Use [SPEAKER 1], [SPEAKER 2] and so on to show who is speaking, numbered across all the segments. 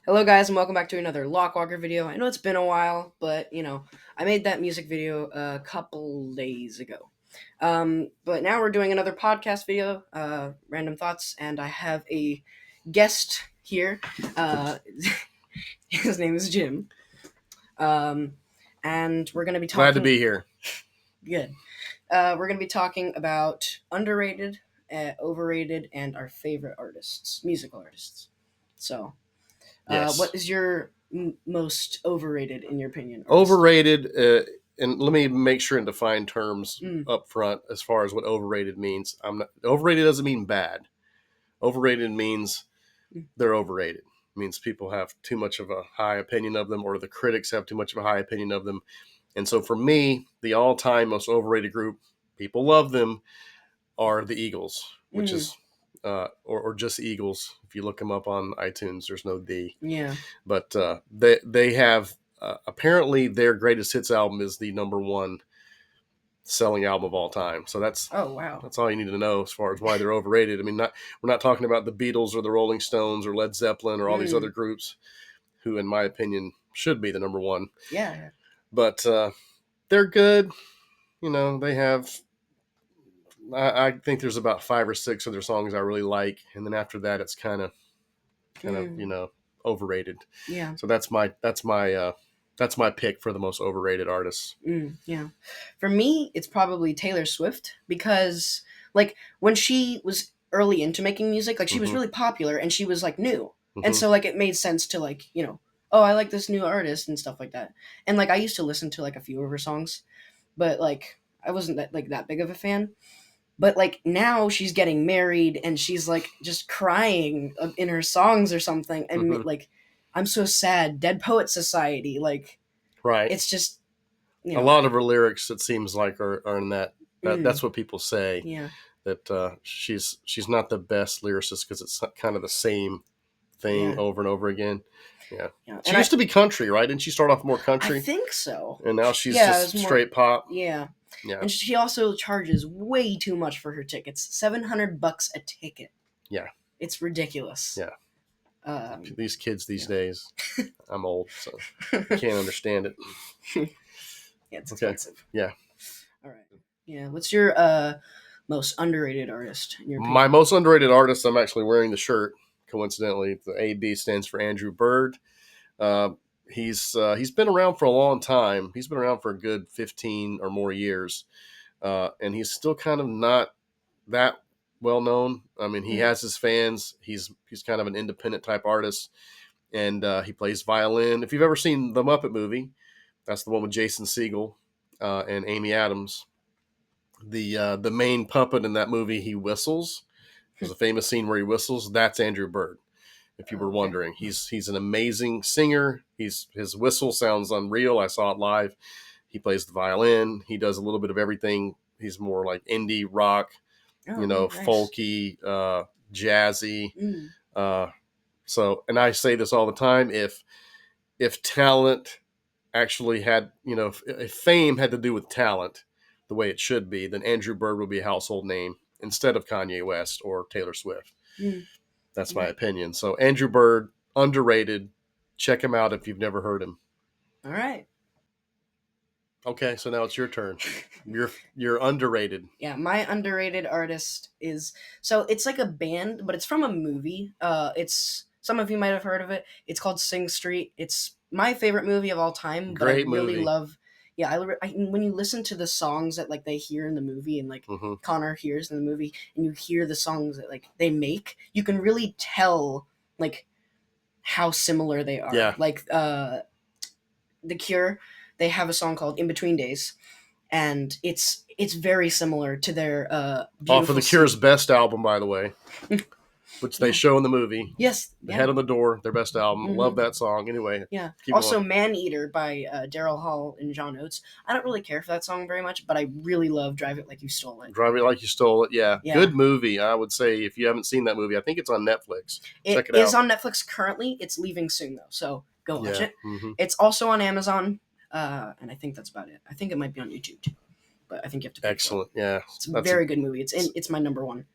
[SPEAKER 1] Hello, guys, and welcome back to another Lockwalker video. I know it's been a while, but I made that music video a couple days ago. But now we're doing another podcast video, Random Thoughts, and I have a guest here. His name is Jim. Um, and we're going to be
[SPEAKER 2] Glad to
[SPEAKER 1] talking.
[SPEAKER 2] be here.
[SPEAKER 1] Good. We're going to be talking about underrated, overrated, and our favorite artists, musical artists. So.
[SPEAKER 2] Yes.
[SPEAKER 1] What is your most overrated, in your opinion? Artist?
[SPEAKER 2] Overrated, and let me make sure and define terms up front as far as what overrated means. Overrated doesn't mean bad. Overrated means they're overrated. It means people have too much of a high opinion of them, or the critics have too much of a high opinion of them. And so for me, the all-time most overrated group, people love them, are the Eagles, which is or just Eagles. If you look them up on iTunes, there's no D.
[SPEAKER 1] Yeah.
[SPEAKER 2] But they have apparently their greatest hits album is the number one selling album of all time. So that's
[SPEAKER 1] wow.
[SPEAKER 2] That's all you need to know as far as why they're overrated. I mean, we're not talking about the Beatles or the Rolling Stones or Led Zeppelin or all these other groups who, in my opinion, should be the number one.
[SPEAKER 1] Yeah.
[SPEAKER 2] But they're good. You know, they have. I think there's about 5 or 6 of their songs I really like, and then after that, it's kind of overrated.
[SPEAKER 1] Yeah.
[SPEAKER 2] So that's my pick for the most overrated artists.
[SPEAKER 1] Yeah. For me, it's probably Taylor Swift because, like, when she was early into making music, like, she was really popular and she was, like, new. And so, like, it made sense to, like, oh, I like this new artist and stuff like that. And, like, I used to listen to, like, a few of her songs, but, like, I wasn't that big of a fan. But like now she's getting married and she's like just crying in her songs or something, and like I'm so sad. Dead Poet Society, like
[SPEAKER 2] right.
[SPEAKER 1] It's just
[SPEAKER 2] a lot of her lyrics. It seems like are in that. That's what people say.
[SPEAKER 1] Yeah.
[SPEAKER 2] That she's not the best lyricist because it's kind of the same thing over and over again. Yeah. She used to be country, right? Didn't she start off more country?
[SPEAKER 1] I think so.
[SPEAKER 2] And now she's just straight pop.
[SPEAKER 1] Yeah. Yeah. And she also charges way too much for her tickets. $700 a ticket.
[SPEAKER 2] Yeah.
[SPEAKER 1] It's ridiculous.
[SPEAKER 2] Yeah. These kids these days. I'm old, so I can't understand it.
[SPEAKER 1] Yeah, it's expensive.
[SPEAKER 2] Yeah.
[SPEAKER 1] All right. Yeah. What's your most underrated artist in your opinion?
[SPEAKER 2] My most underrated artist, I'm actually wearing the shirt. Coincidentally, the AB stands for Andrew Bird. He's been around for a long time. He's been around for a good 15 or more years, and he's still kind of not that well known. I mean, he has his fans. He's kind of an independent type artist, and he plays violin. If you've ever seen the Muppet movie, that's the one with Jason Segel and Amy Adams. The main puppet in that movie, he whistles. There's a famous scene where he whistles. That's Andrew Bird. If you were wondering, he's an amazing singer. His whistle sounds unreal. I saw it live. He plays the violin. He does a little bit of everything. He's more like indie rock, folky, jazzy. So, and I say this all the time: if talent actually had, if fame had to do with talent, the way it should be, then Andrew Bird would be a household name instead of Kanye West or Taylor Swift. That's my opinion. So Andrew Bird, underrated. Check him out if you've never heard him.
[SPEAKER 1] All right.
[SPEAKER 2] Okay, so now it's your turn. You're underrated.
[SPEAKER 1] Yeah, my underrated artist is it's like a band, but it's from a movie. It's some of you might have heard of it. It's called Sing Street. It's my favorite movie of all time.
[SPEAKER 2] Great
[SPEAKER 1] but I really
[SPEAKER 2] movie.
[SPEAKER 1] love. Yeah, when you listen to the songs that like they hear in the movie and like Connor hears in the movie, and you hear the songs that like they make, you can really tell like how similar they are.
[SPEAKER 2] Yeah.
[SPEAKER 1] Like The Cure, they have a song called In Between Days, and it's very similar to their
[SPEAKER 2] off of The Cure's best album, by the way, which they show in the movie.
[SPEAKER 1] Yes.
[SPEAKER 2] The Head on the Door, their best album. Love that song. Anyway.
[SPEAKER 1] Yeah. Also, Man Eater by Daryl Hall and John Oates. I don't really care for that song very much, but I really love Drive It Like You Stole It.
[SPEAKER 2] Drive It Like You Stole It, yeah. Good movie, I would say. If you haven't seen that movie, I think it's on Netflix. Check it out.
[SPEAKER 1] It is on Netflix currently. It's leaving soon, though, so go watch it. It's also on Amazon, and I think that's about it. I think it might be on YouTube, too. But I think you have to pay
[SPEAKER 2] Excellent, yeah.
[SPEAKER 1] It's a very good movie. It's my number one.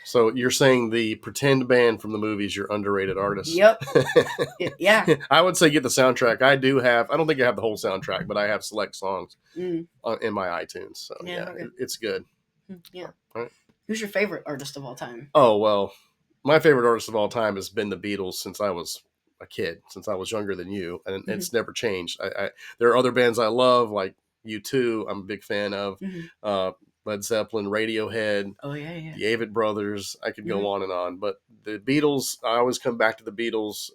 [SPEAKER 2] So you're saying the pretend band from the movies, your underrated artists?
[SPEAKER 1] Yep. Yeah.
[SPEAKER 2] I would say get the soundtrack. I do have. I don't think I have the whole soundtrack, but I have select songs
[SPEAKER 1] Mm.
[SPEAKER 2] in my iTunes. So
[SPEAKER 1] Yeah. Okay.
[SPEAKER 2] it's good.
[SPEAKER 1] Yeah.
[SPEAKER 2] All right.
[SPEAKER 1] Who's your favorite artist of all time?
[SPEAKER 2] Oh well, my favorite artist of all time has been the Beatles since I was a kid, since I was younger than you, and it's never changed. There are other bands I love, like U2. I'm a big fan of. Led Zeppelin, Radiohead,
[SPEAKER 1] Oh yeah.
[SPEAKER 2] the Avett Brothers. I could go on and on, but the Beatles. I always come back to the Beatles.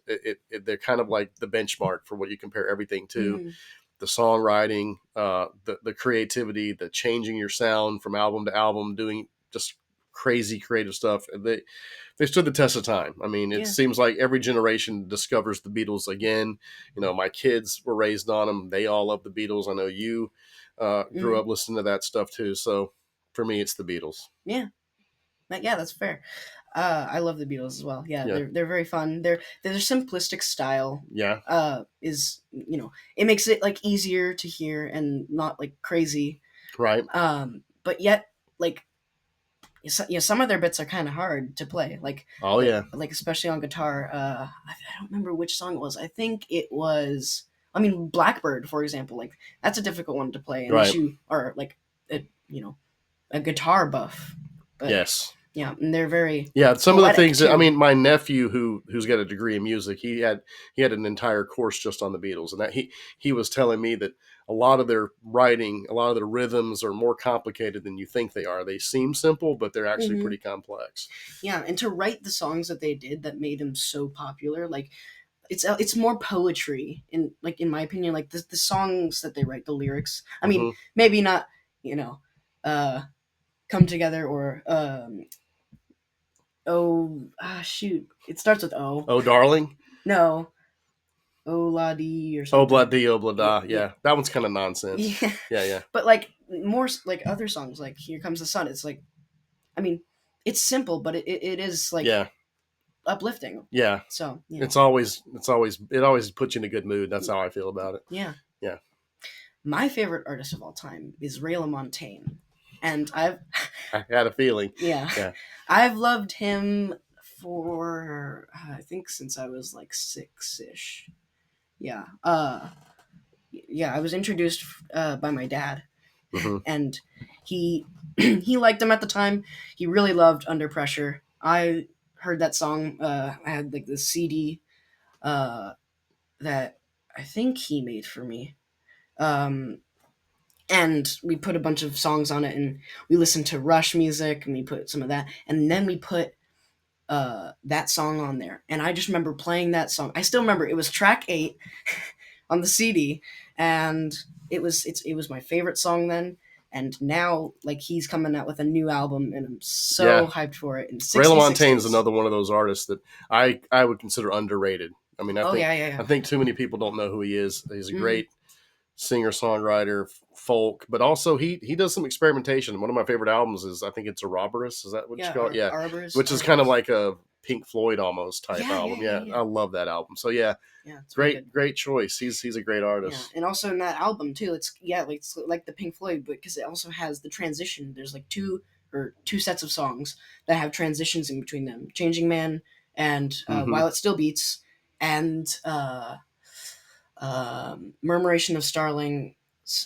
[SPEAKER 2] They're kind of like the benchmark for what you compare everything to. The songwriting, the creativity, the changing your sound from album to album, doing just crazy creative stuff. They stood the test of time. I mean, it seems like every generation discovers the Beatles again. You know, my kids were raised on them. They all love the Beatles. I know you grew up listening to that stuff too. So for me, it's the Beatles.
[SPEAKER 1] Yeah, that's fair. I love the Beatles as well. Yeah, they're very fun. Their simplistic style. Is it makes it like easier to hear and not like crazy.
[SPEAKER 2] Right.
[SPEAKER 1] But yet like some of their bits are kind of hard to play. Like like especially on guitar. I don't remember which song it was. I think it was. I mean, Blackbird, for example. Like that's a difficult one to play unless you are like a guitar buff. But,
[SPEAKER 2] yes.
[SPEAKER 1] Yeah, and they're very
[SPEAKER 2] some of the things that, I mean, my nephew who's got a degree in music, he had an entire course just on the Beatles, and that he was telling me that a lot of their writing, a lot of their rhythms are more complicated than you think they are. They seem simple, but they're actually pretty complex.
[SPEAKER 1] Yeah, and to write the songs that they did that made them so popular, like it's more poetry in my opinion. Like the songs that they write, the lyrics. I mean, maybe not Come Together or shoot, it starts with O.
[SPEAKER 2] Oh, darling.
[SPEAKER 1] No. Oh la dee or something.
[SPEAKER 2] Oh blah dee, oh blah da. Yeah, that one's kind of nonsense. Yeah.
[SPEAKER 1] But like more like other songs, like Here Comes the Sun. It's like, I mean, it's simple, but it is like uplifting.
[SPEAKER 2] Yeah.
[SPEAKER 1] So
[SPEAKER 2] it always puts you in a good mood. That's how I feel about it.
[SPEAKER 1] Yeah.
[SPEAKER 2] Yeah.
[SPEAKER 1] My favorite artist of all time is Ray LaMontagne, and I
[SPEAKER 2] had a feeling.
[SPEAKER 1] Yeah. I've loved him for I think since I was like 6-ish. Yeah. I was introduced by my dad, and he liked him at the time. He really loved Under Pressure. I heard that song. I had like the CD that I think he made for me. And we put a bunch of songs on it, and we listened to Rush music, and we put some of that, and then we put that song on there. And I just remember playing that song. I still remember it was track 8 on the CD, and it was my favorite song then. And now, like, he's coming out with a new album, and I'm so hyped for it.
[SPEAKER 2] Ray LaMontagne is another one of those artists that I would consider underrated. I mean, I think too many people don't know who he is. He's a great singer, songwriter, folk, but also he does some experimentation. One of my favorite albums is, I think it's Ouroboros. Is that what you call it? Yeah,
[SPEAKER 1] Ouroboros,
[SPEAKER 2] which is kind of like a Pink Floyd almost type album. Yeah, I love that album. So it's great choice. He's a great artist.
[SPEAKER 1] Yeah. And also in that album too, it's like the Pink Floyd, but because it also has the transition. There's like two sets of songs that have transitions in between them: Changing Man and While It Still Beats, and Murmuration of Starlings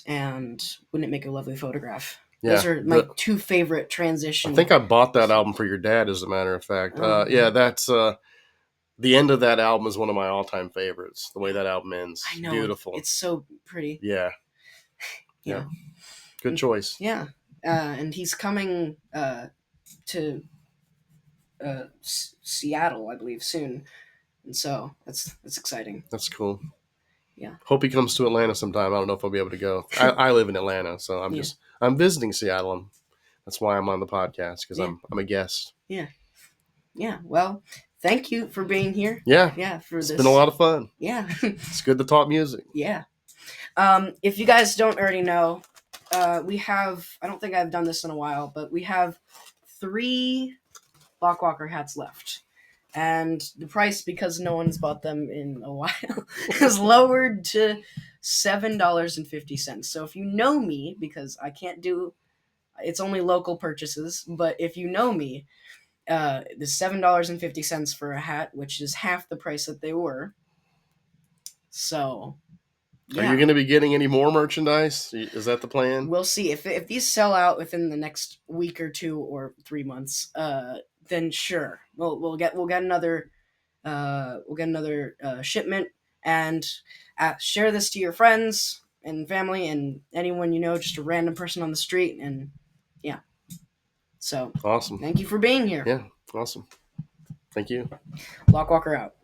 [SPEAKER 1] and Wouldn't It Make a Lovely Photograph. Those are my two favorite transitions.
[SPEAKER 2] I think I bought that album for your dad, as a matter of fact. That's the end of that album is one of my all-time favorites. The way that album ends,
[SPEAKER 1] I know,
[SPEAKER 2] beautiful.
[SPEAKER 1] It's so pretty.
[SPEAKER 2] Yeah. Good choice.
[SPEAKER 1] Yeah, and he's coming to Seattle, I believe, soon, and so that's exciting.
[SPEAKER 2] That's cool.
[SPEAKER 1] Yeah.
[SPEAKER 2] Hope he comes to Atlanta sometime. I don't know if I'll be able to go. I live in Atlanta, so I'm visiting Seattle. That's why I'm on the podcast, because I'm a guest.
[SPEAKER 1] Yeah. Yeah. Well, thank you for being here.
[SPEAKER 2] Yeah.
[SPEAKER 1] Yeah.
[SPEAKER 2] It's been a lot of fun.
[SPEAKER 1] Yeah.
[SPEAKER 2] It's good to talk music.
[SPEAKER 1] Yeah. If you guys don't already know, we have, I don't think I've done this in a while, but we have 3 Blockwalker hats left. And the price, because no one's bought them in a while, is lowered to $7.50. So if you know me, because I can't do, it's only local purchases, but if you know me, the $7.50 for a hat, which is half the price that they were. So,
[SPEAKER 2] Are
[SPEAKER 1] yeah.
[SPEAKER 2] you going to be getting any more merchandise? Is that the plan?
[SPEAKER 1] We'll see if these sell out within the next week or 2 or 3 months. Then sure, we'll get another shipment, and share this to your friends and family and anyone you know, just a random person on the street, and yeah. So
[SPEAKER 2] Awesome.
[SPEAKER 1] thank you for being here.
[SPEAKER 2] Yeah, awesome. Thank you.
[SPEAKER 1] Lockwalker out.